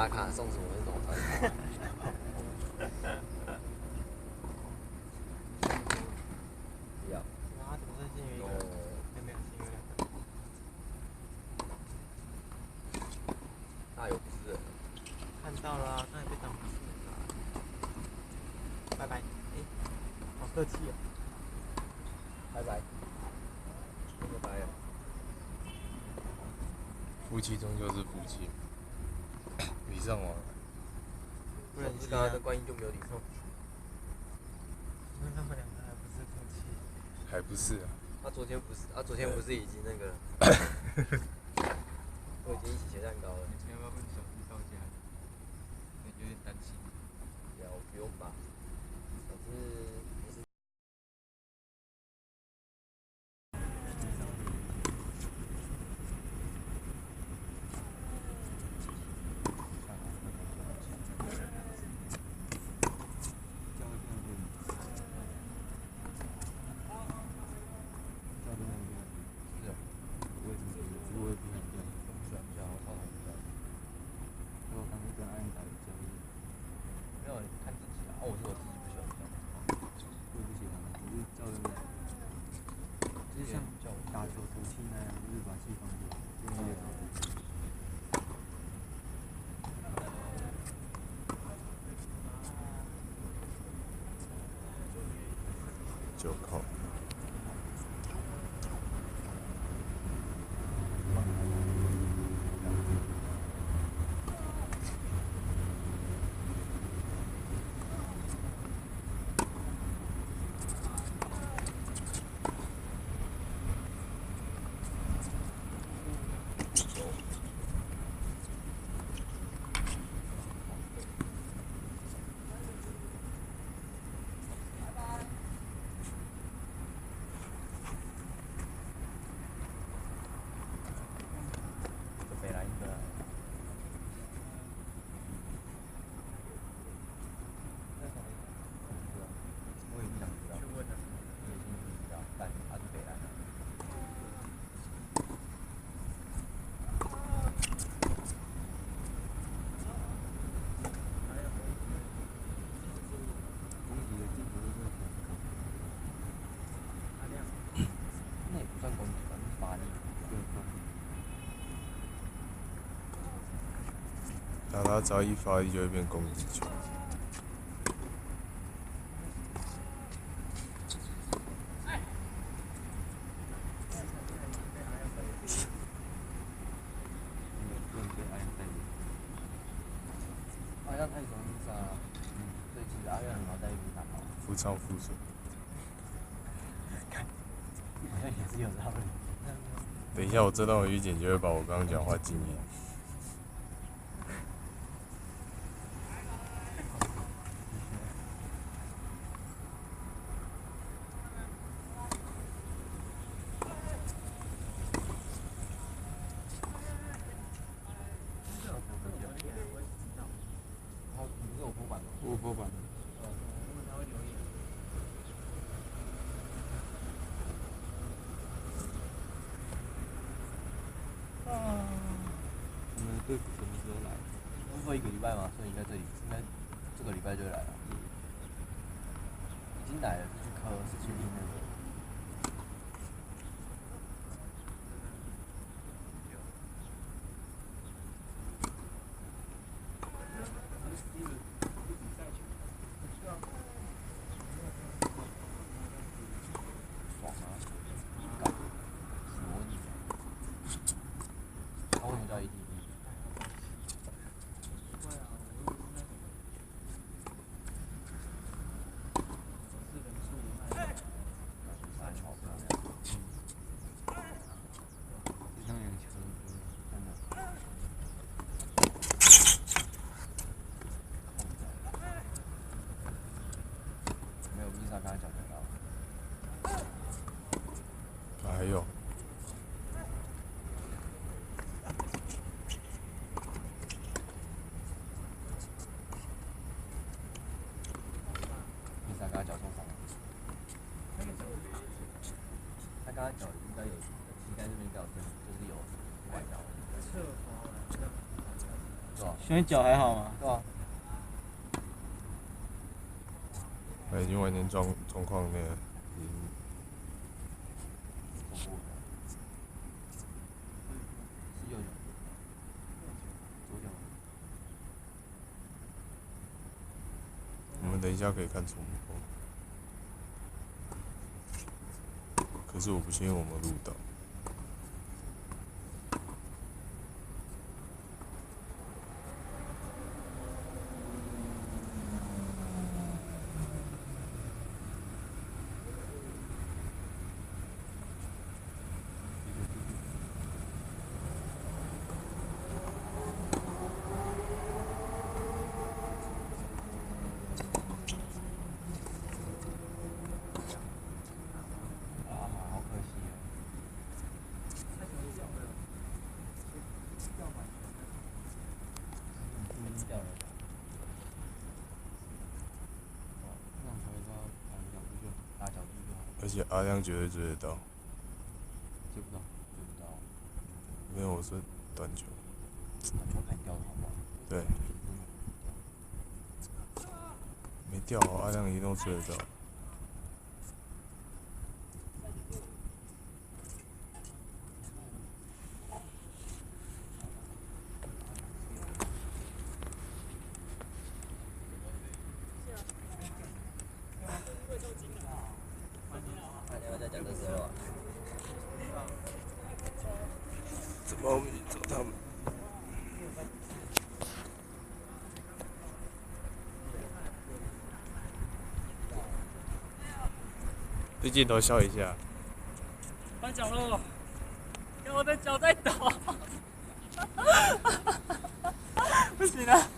打卡送什么那种团。不要。啊，怎么剩幸运一个？没有幸运两个。那有不是人。看到了啊，刚才被挡不是人了。拜拜。哎，好客气哦。拜拜。拜拜。夫妻终究是夫妻。礼尚往来。不然是刚刚的观音就没有礼貌。因为他们两个还不是夫妻。还不是啊。昨天不是，昨天不是已经那个，我已经一起切蛋糕了。以前要不要问小弟到家？有点担心。不用吧，可是。就靠。但他只要一发力就会变攻击球。阿亮太容易杀了，所以其实阿亮很好在一打好。夫唱妇随。好像也是有道理。等一下，我这段语剪就会把我刚刚讲话静音。我播版。我们队服什么时候来？不是1个礼拜吗？所以应该这个礼拜就来了。已经来了，是去科，是去印那个。爽啊！干！模拟。他为什么叫 ATP？现在脚还好吗？对吧？他已经完全状况那个，恐怖的。是右脚，左脚。我们等一下可以看重播，可是我不确定我们录到。好可惜哦。掉了。那回到打角度就打角度就好。而且阿亮绝对追得到，追不到，追不到。因为我是短球。短球看掉了好不好？对。没掉好，阿亮一定都追得到。在讲的时候啊。怎么我们去找他们？对镜头笑一下。翻脚喽！看我的脚在抖，不行了。